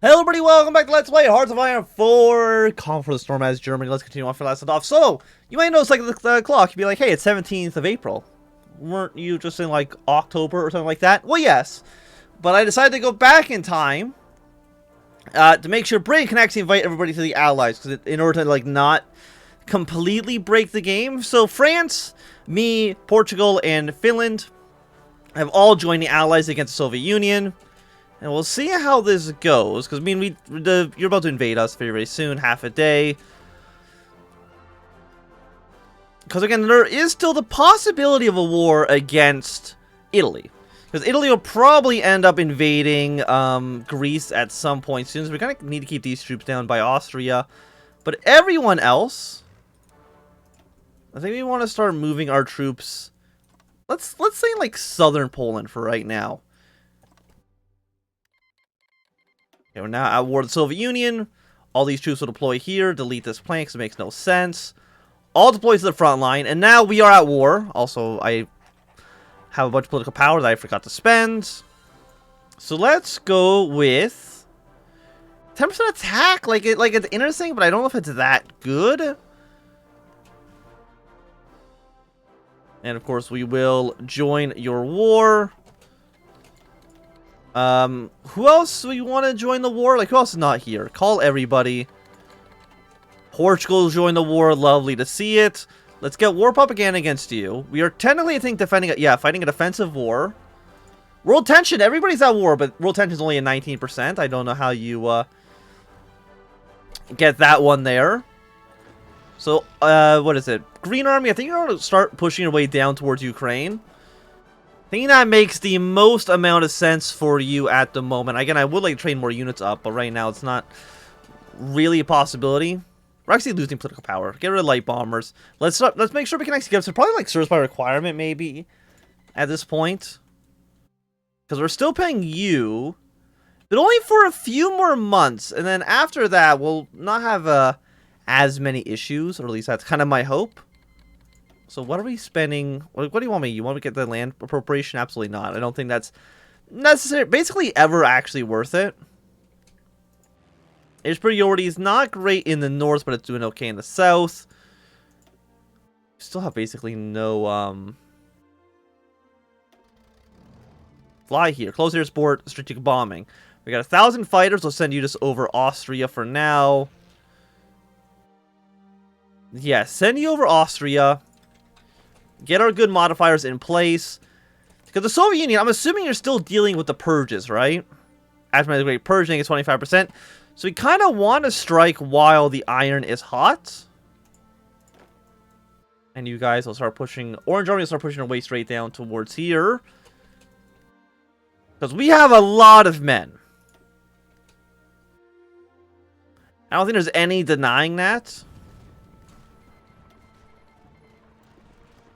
Hello everybody, welcome back to Let's Play Hearts of Iron 4 Calm for the Storm as Germany. Let's continue on for last off. So, you might notice like the clock, you'd be like, hey, it's 17th of April. Weren't you just in like October or something like that? Well, yes. But I decided to go back in time to make sure Britain can actually invite everybody to the Allies, because in order to like not completely break the game. So France, me, Portugal, and Finland have all joined the Allies against the Soviet Union. And we'll see how this goes, because I mean, you're about to invade us very, very soon, half a day. Because again, there is still the possibility of a war against Italy. Because Italy will probably end up invading Greece at some point soon, so we're going to need to keep these troops down by Austria. But everyone else, I think we want to start moving our troops, let's say like southern Poland for right now. Okay, we're now at war with the Soviet Union. All these troops will deploy here. Delete this plan because it makes no sense. All deploy to the front line. And now we are at war. Also, I have a bunch of political power that I forgot to spend. So let's go with 10% attack. Like it's interesting, but I don't know if it's that good. And of course, we will join your war. Who else do we want to join the war? Like, who else is not here? Call everybody. Portugal join the war. Lovely to see it. Let's get war propaganda against you. We are technically, I think, fighting a defensive war. World tension. Everybody's at war, but world tension is only at 19%. I don't know how you, get that one there. So, what is it? Green Army, I think you're going to start pushing your way down towards Ukraine. I think that makes the most amount of sense for you at the moment. Again, I would like to train more units up, but right now it's not really a possibility. We're actually losing political power. Get rid of light bombers. Let's make sure we can actually get some probably like service by requirement maybe at this point, because we're still paying you, but only for a few more months, and then after that we'll not have as many issues, or at least that's kind of my hope. So what are we spending? What do you want me? You want me to get the land appropriation? Absolutely not. I don't think that's necessary. Basically ever actually worth it. Its priority is not great in the north, but it's doing okay in the south. Still have basically no fly here. Close air support, strategic bombing. We got 1,000 fighters. We'll send you just over Austria for now. Yeah, send you over Austria. Get our good modifiers in place. Because the Soviet Union, I'm assuming you're still dealing with the purges, right? After the Great Purging is 25%. So we kind of want to strike while the iron is hot. And you guys will start pushing, Orange Army will start pushing their way straight down towards here. Because we have a lot of men. I don't think there's any denying that.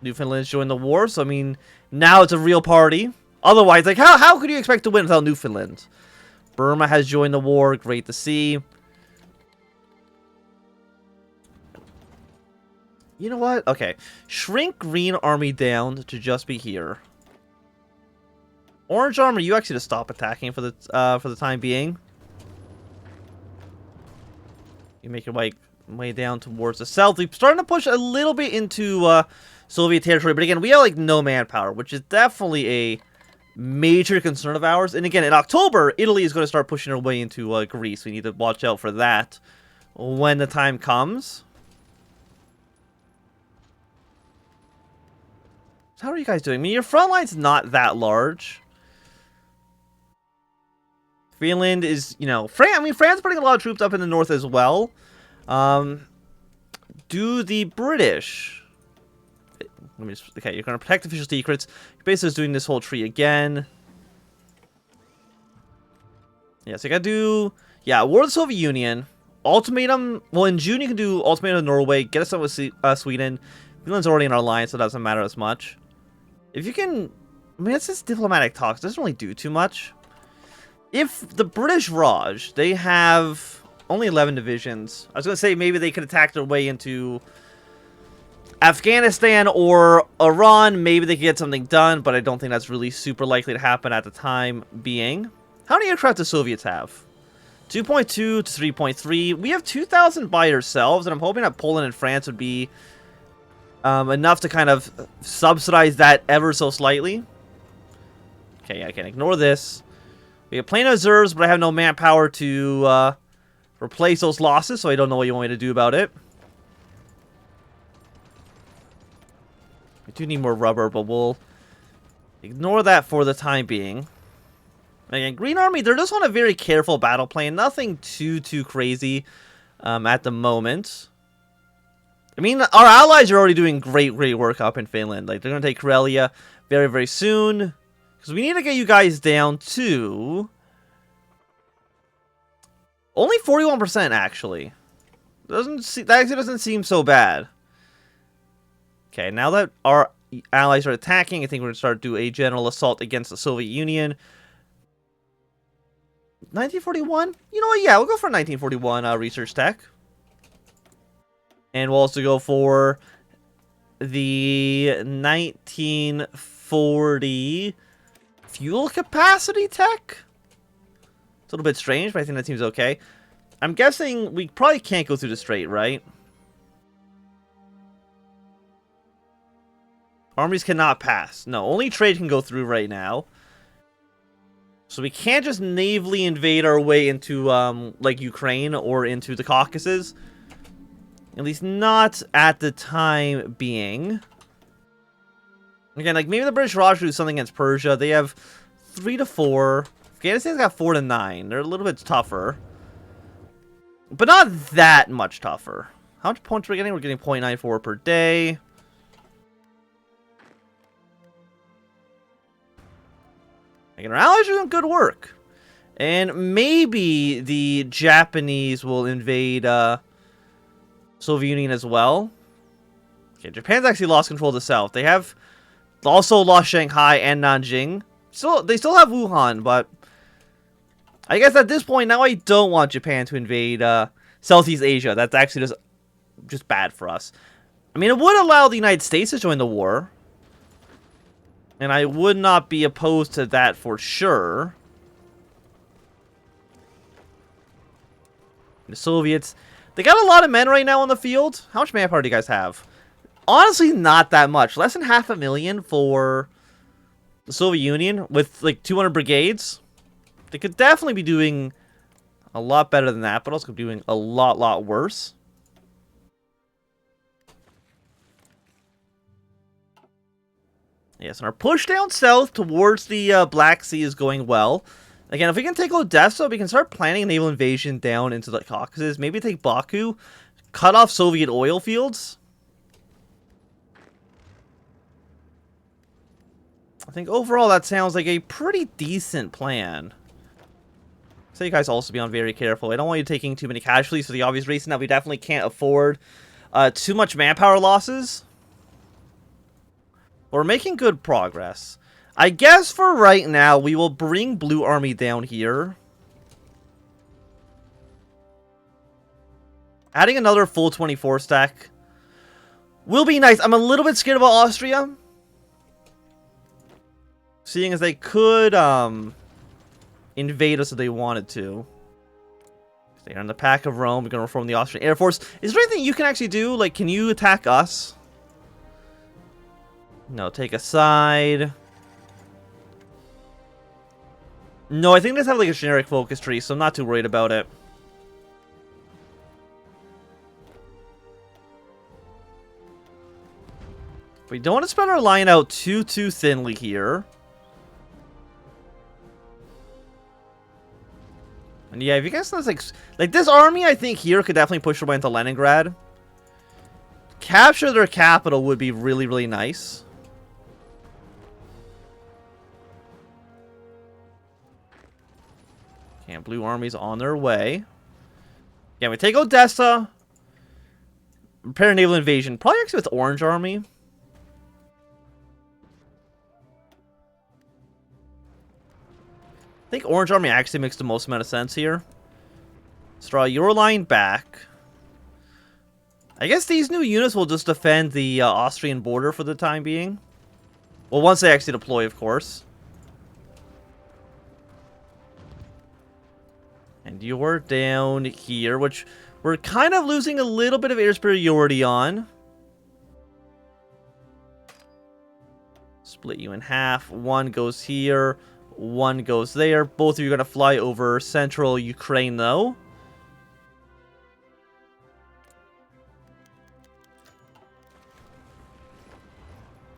Newfoundland's joined the war, so I mean, now it's a real party. Otherwise, like, how could you expect to win without Newfoundland? Burma has joined the war, great to see. You know what? Okay, shrink Green Army down to just be here. Orange Army, you actually just stop attacking for the time being. You make your way down towards the south. We're starting to push a little bit into Soviet territory, but again, we have like no manpower, which is definitely a major concern of ours. And again, in October, Italy is going to start pushing their way into Greece. We need to watch out for that when the time comes. So how are you guys doing? I mean, your front line's not that large. Finland is, you know, France is putting a lot of troops up in the north as well. Do the British... Let me just, okay, you're going to protect official secrets. You're basically doing this whole tree again. Yeah, so you got to do... Yeah, War with the Soviet Union. Ultimatum... Well, in June you can do Ultimatum to Norway. Get us up with Sweden. Finland's already in our alliance, so it doesn't matter as much. If you can... I mean, it's just diplomatic talks. It doesn't really do too much. If the British Raj, they have only 11 divisions. I was going to say maybe they could attack their way into Afghanistan or Iran. Maybe they could get something done, but I don't think that's really super likely to happen at the time being. How many aircraft do Soviets have? 2.2 to 3.3. We have 2,000 by ourselves, and I'm hoping that Poland and France would be enough to kind of subsidize that ever so slightly. Okay, I can ignore this. We have plane reserves, but I have no manpower to replace those losses, so I don't know what you want me to do about it. I do need more rubber, but we'll ignore that for the time being. Again, Green Army, they're just on a very careful battle plan. Nothing too crazy at the moment. I mean, our allies are already doing great work up in Finland. Like, they're going to take Karelia very soon. Because we need to get you guys down to only 41%, actually. That actually doesn't seem so bad. Okay, now that our allies are attacking, I think we're going to start to do a general assault against the Soviet Union. 1941? You know what? Yeah, we'll go for 1941 research tech. And we'll also go for the 1940 fuel capacity tech. It's a little bit strange, but I think that seems okay. I'm guessing we probably can't go through the strait, right? Armies cannot pass. No, only trade can go through right now. So we can't just navally invade our way into, like, Ukraine or into the Caucasus. At least not at the time being. Again, like, maybe the British Raj do something against Persia. They have 3 to 4. Afghanistan's got 4 to 9. They're a little bit tougher. But not that much tougher. How much points are we getting? We're getting 0.94 per day. Again, our allies are doing good work. And maybe the Japanese will invade Soviet Union as well. Okay, Japan's actually lost control of the south. They have also lost Shanghai and Nanjing. They still have Wuhan, but I guess at this point now I don't want Japan to invade Southeast Asia. That's actually just bad for us. I mean, it would allow the United States to join the war. And I would not be opposed to that for sure. The Soviets, they got a lot of men right now on the field. How much manpower do you guys have? Honestly, not that much. Less than 500,000 for the Soviet Union with like 200 brigades. They could definitely be doing a lot better than that, but also doing a lot worse. Yes, and our push down south towards the Black Sea is going well. Again, if we can take Odessa, we can start planning a naval invasion down into the Caucasus. Maybe take Baku, cut off Soviet oil fields. I think overall that sounds like a pretty decent plan. So you guys also be on very careful. I don't want you taking too many casualties for the obvious reason that we definitely can't afford too much manpower losses. We're making good progress. I guess for right now, we will bring Blue Army down here. Adding another full 24 stack will be nice. I'm a little bit scared about Austria. Seeing as they could invade us if they wanted to. They're in the pack of Rome. We're going to reform the Austrian Air Force. Is there anything you can actually do? Like, can you attack us? No, take a side. No, I think they just have like a generic focus tree, so I'm not too worried about it. We don't want to spread our line out too thinly here. And yeah, if you guys know, like this army, I think here could definitely push their way into Leningrad. Capture their capital would be really nice. And Blue Army's on their way. Yeah, we take Odessa. Prepare a naval invasion. Probably actually with Orange Army. I think Orange Army actually makes the most amount of sense here. Let's draw your line back. I guess these new units will just defend the Austrian border for the time being. Well, once they actually deploy, of course. And you're down here, which we're kind of losing a little bit of air superiority on. Split you in half. One goes here. One goes there. Both of you are going to fly over central Ukraine, though.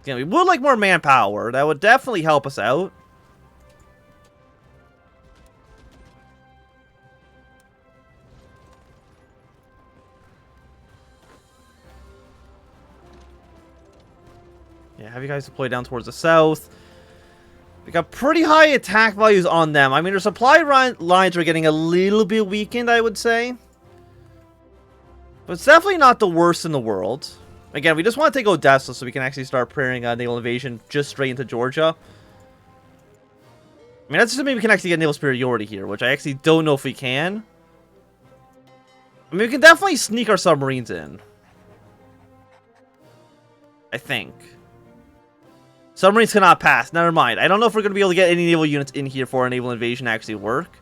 Yeah, we would like more manpower. That would definitely help us out. Yeah, have you guys deploy down towards the south. We got pretty high attack values on them. I mean, their supply lines are getting a little bit weakened, I would say. But it's definitely not the worst in the world. Again, we just want to take Odessa so we can actually start preparing a naval invasion just straight into Georgia. I mean, that's assuming we can actually get naval superiority here, which I actually don't know if we can. I mean, we can definitely sneak our submarines in. I think. Submarines cannot pass. Never mind. I don't know if we're going to be able to get any naval units in here for our naval invasion to actually work.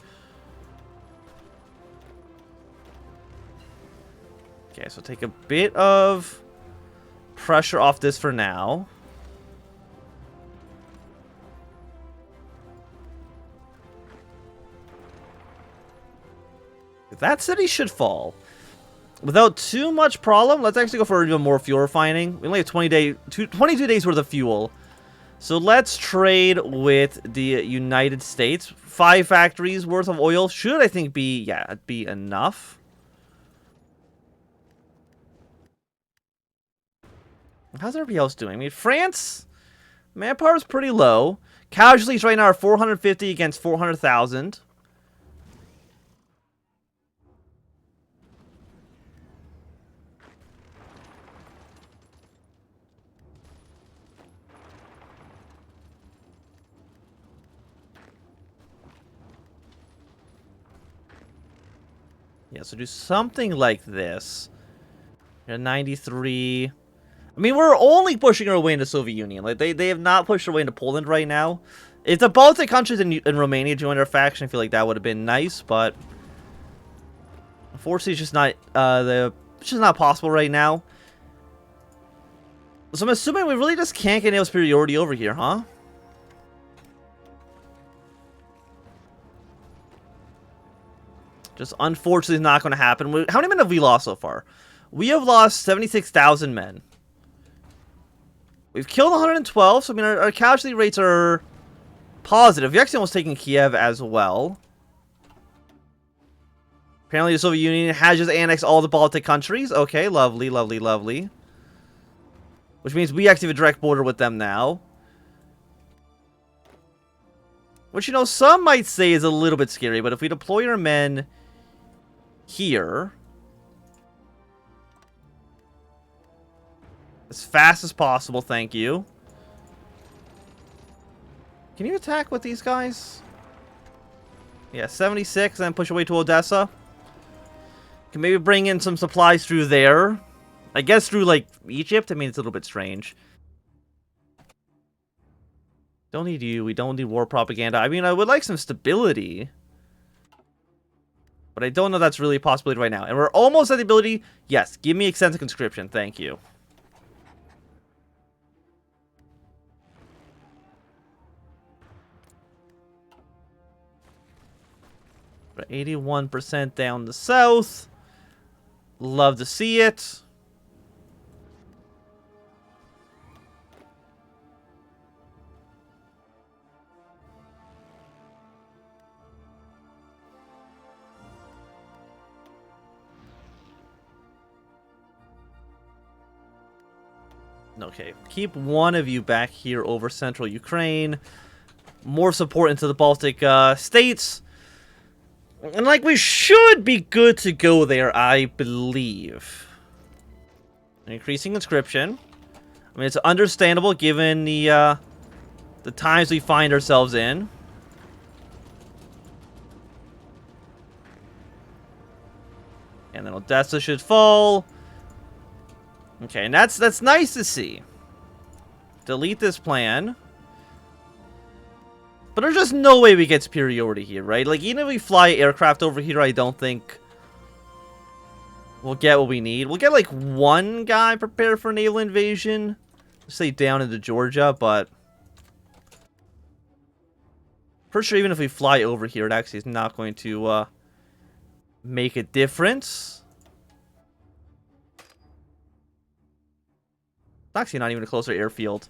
Okay, so take a bit of pressure off this for now. That city should fall. Without too much problem, let's actually go for even more fuel refining. We only have 22 days worth of fuel. So let's trade with the United States. 5 factories worth of oil should, I think, be enough. How's everybody else doing? I mean, France, manpower is pretty low. Casualties right now are 450 against 400,000. Yeah, so do something like this. You're 93. I mean, we're only pushing our way into the Soviet Union. Like, they have not pushed their way into Poland right now. If the Baltic countries and Romania joined our faction, I feel like that would have been nice, but unfortunately, it's just not it's just not possible right now. So I'm assuming we really just can't get naval superiority over here, huh? Just unfortunately not going to happen. How many men have we lost so far? We have lost 76,000 men. We've killed 112, so I mean our casualty rates are positive. We actually almost taken Kiev as well. Apparently the Soviet Union has just annexed all the Baltic countries. Okay, lovely, lovely, lovely. Which means we actually have a direct border with them now. Which, you know, some might say is a little bit scary, but if we deploy our men here as fast as possible, thank you. Can you attack with these guys? Yeah, 76, and then push away to Odessa. Can maybe bring in some supplies through there. I guess through, like, Egypt? I mean, it's a little bit strange. Don't need you. We don't need war propaganda. I mean, I would like some stability. But I don't know that's really a possibility right now. And we're almost at the ability. Yes, give me extensive conscription. Thank you. We're 81% down the south. Love to see it. Okay, keep one of you back here over central Ukraine. More support into the Baltic states. And, like, we should be good to go there, I believe. Increasing conscription. I mean, it's understandable given the times we find ourselves in. And then Odessa should fall. Okay, and that's nice to see. Delete this plan. But there's just no way we get superiority here, right? Like, even if we fly aircraft over here, I don't think we'll get what we need. We'll get, like, one guy prepared for naval invasion. Say down into Georgia, but for sure, even if we fly over here, it actually is not going to make a difference. It's actually not even a closer airfield.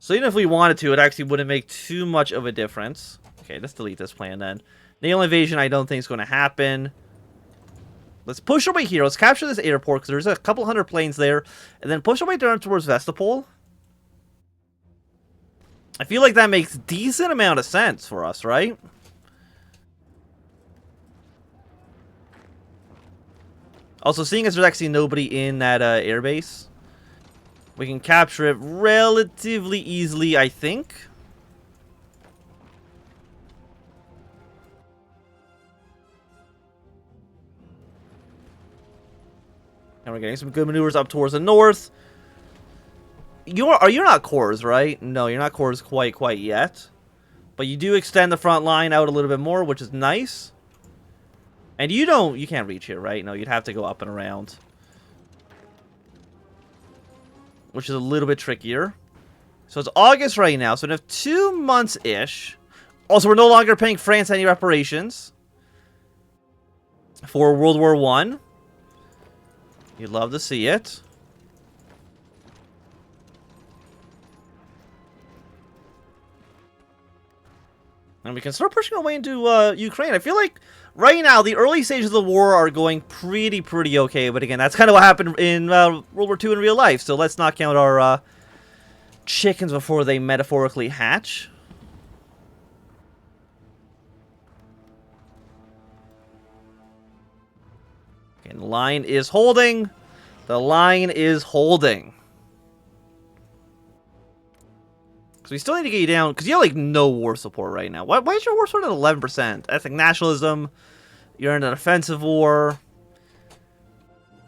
So even if we wanted to, it actually wouldn't make too much of a difference. Okay, let's delete this plan then. Naval invasion, I don't think is going to happen. Let's push our way here. Let's capture this airport, because there's a couple hundred planes there. And then push our way down towards Vestopol. I feel like that makes a decent amount of sense for us, right? Also, seeing as there's actually nobody in that airbase, we can capture it relatively easily, I think. And we're getting some good maneuvers up towards the north. You're not cores, right? No, you're not cores quite yet. But you do extend the front line out a little bit more, which is nice. And you can't reach here, right? No, you'd have to go up and around. Which is a little bit trickier. So it's August right now, so in 2 months-ish. Also, we're no longer paying France any reparations for World War I. You'd love to see it. And we can start pushing our way into Ukraine. I feel like right now the early stages of the war are going pretty okay. But again, that's kind of what happened in World War II in real life. So let's not count our chickens before they metaphorically hatch. Okay, the line is holding. The line is holding. So we still need to get you down, because you have, like, no war support right now. Why is your war support at 11%? Ethnic nationalism. You're in an offensive war.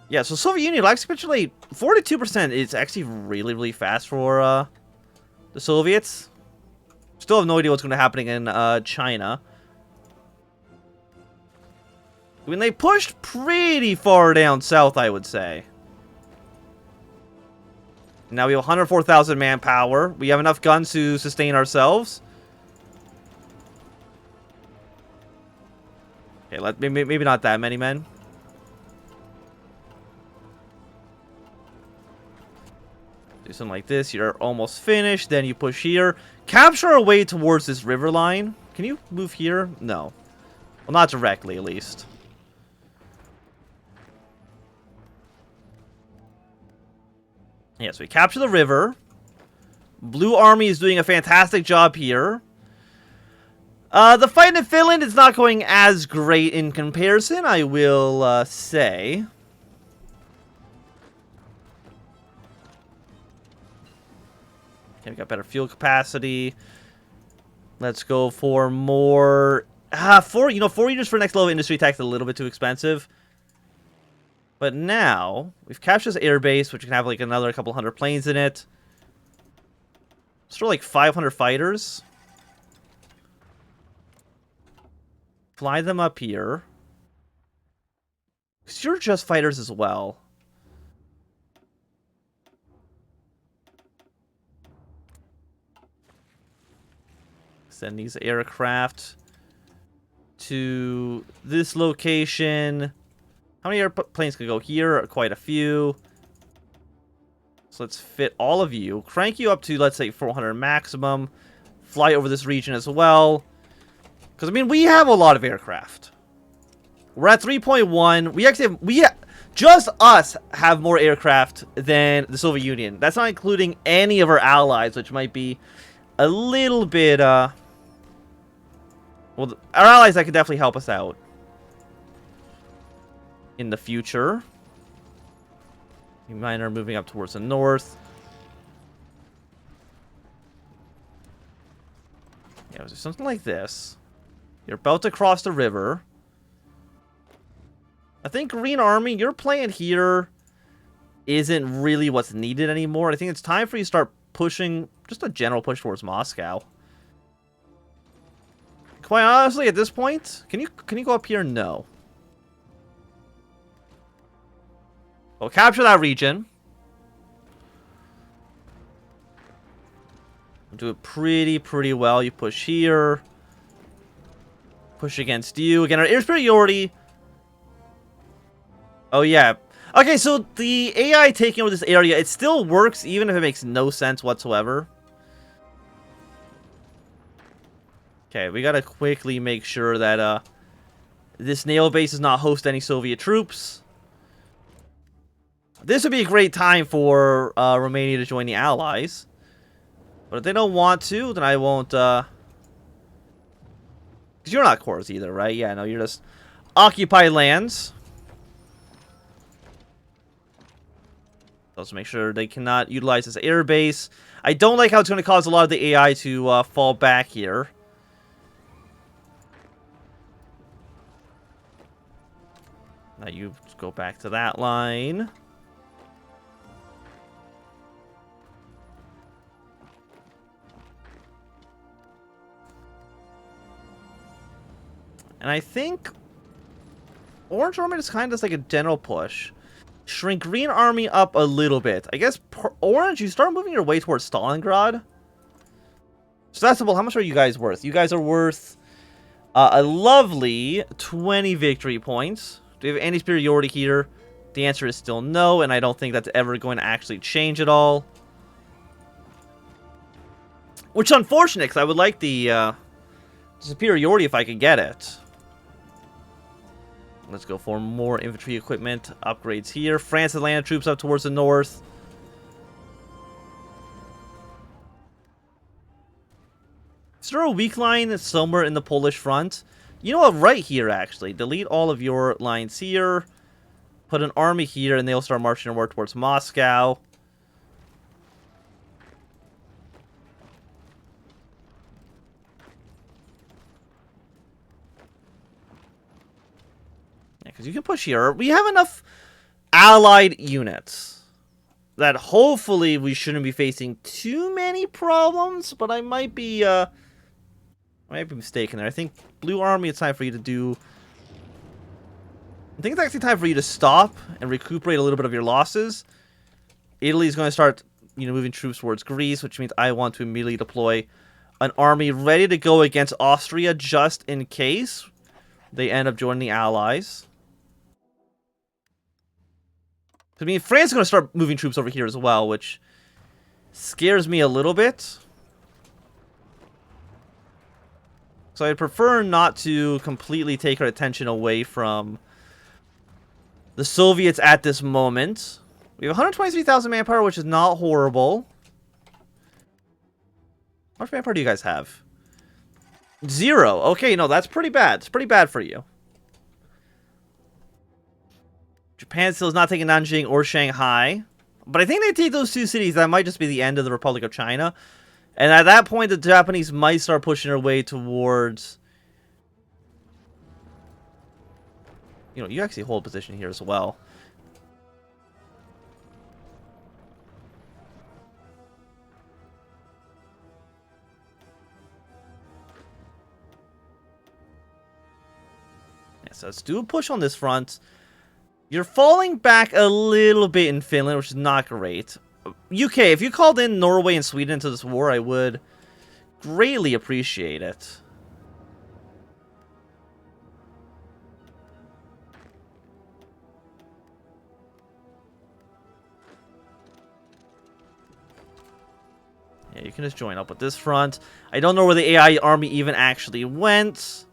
Yeah, so Soviet Union, actually, capitulate 42% is actually really fast for the Soviets. Still have no idea what's going to happen in China. I mean, they pushed pretty far down south, I would say. Now we have 104,000 manpower. We have enough guns to sustain ourselves. Okay, maybe not that many men. Do something like this. You're almost finished. Then you push here. Capture our way towards this river line. Can you move here? No. Well, not directly, at least. Yeah, so we capture the river. Blue Army is doing a fantastic job here. The fight in Finland is not going as great in comparison, I will say. Okay, we got better fuel capacity. Let's go for more. 4 units for next level industry tax is a little bit too expensive. But now, we've captured this airbase, which can have like another couple hundred planes in it. Sort of like 500 fighters. Fly them up here. Because you're just fighters as well. Send these aircraft to this location. How many airplanes can go here? Quite a few. So let's fit all of you. Crank you up to, let's say, 400 maximum. Fly over this region as well. Because, I mean, we have a lot of aircraft. We're at 3.1. We actually have... just us have more aircraft than the Soviet Union. That's not including any of our allies, which might be a little bit... well, our allies that could definitely help us out in the future. Mine are moving up towards the north. Yeah, something like this. You're about to cross the river. I think Green Army, your plan here isn't really what's needed anymore. I think it's time for you to start pushing, just a general push towards Moscow. Quite honestly, at this point, can you go up here? No. Well, capture that region. Do it pretty well. You push here. Push against you. Again, our air superiority. Oh, yeah. Okay, so the AI taking over this area, it still works even if it makes no sense whatsoever. Okay, we gotta quickly make sure that this naval base does not host any Soviet troops. This would be a great time for Romania to join the Allies. But if they don't want to, then I won't... Because you're not cores either, right? Yeah, no, you're just occupied lands. Also make sure they cannot utilize this air base. I don't like how it's going to cause a lot of the AI to fall back here. Now you go back to that line. And I think Orange Army is kind of just like a general push. Shrink Green Army up a little bit. I guess Orange, you start moving your way towards Stalingrad. So that's about how much are you guys worth? You guys are worth a lovely 20 victory points. Do you have any superiority here? The answer is still no, and I don't think that's ever going to actually change at all. Which is unfortunate, because I would like the superiority if I could get it. Let's go for more infantry equipment upgrades here. France has landed troops up towards the north. Is there a weak line somewhere in the Polish front? You know what? Right here, actually. Delete all of your lines here. Put an army here, and they'll start marching north towards Moscow. Because you can push here. We have enough allied units that hopefully we shouldn't be facing too many problems, but I might be mistaken there. I think Blue Army, it's time for you to do... I think it's actually time for you to stop and recuperate a little bit of your losses. Italy's going to start, moving troops towards Greece, which means I want to immediately deploy an army ready to go against Austria just in case they end up joining the Allies. I mean, France is going to start moving troops over here as well, which scares me a little bit. So I'd prefer not to completely take our attention away from the Soviets at this moment. We have 123,000 manpower, which is not horrible. How much manpower do you guys have? 0. Okay, no, that's pretty bad. It's pretty bad for you. Japan still is not taking Nanjing or Shanghai. But I think they take those two cities. That might just be the end of the Republic of China. And at that point, the Japanese might start pushing their way towards... you actually hold position here as well. Yeah, so let's do a push on this front. You're falling back a little bit in Finland, which is not great. UK, if you called in Norway and Sweden into this war, I would greatly appreciate it. Yeah, you can just join up with this front. I don't know where the AI army even actually went.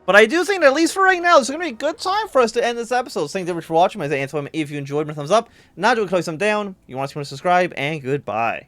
But I do think that at least for right now, it's going to be a good time for us to end this episode. Thanks everyone for watching. My name is Antoine. If you enjoyed, give me a thumbs up. Not do a thumbs down. You want to subscribe, and goodbye.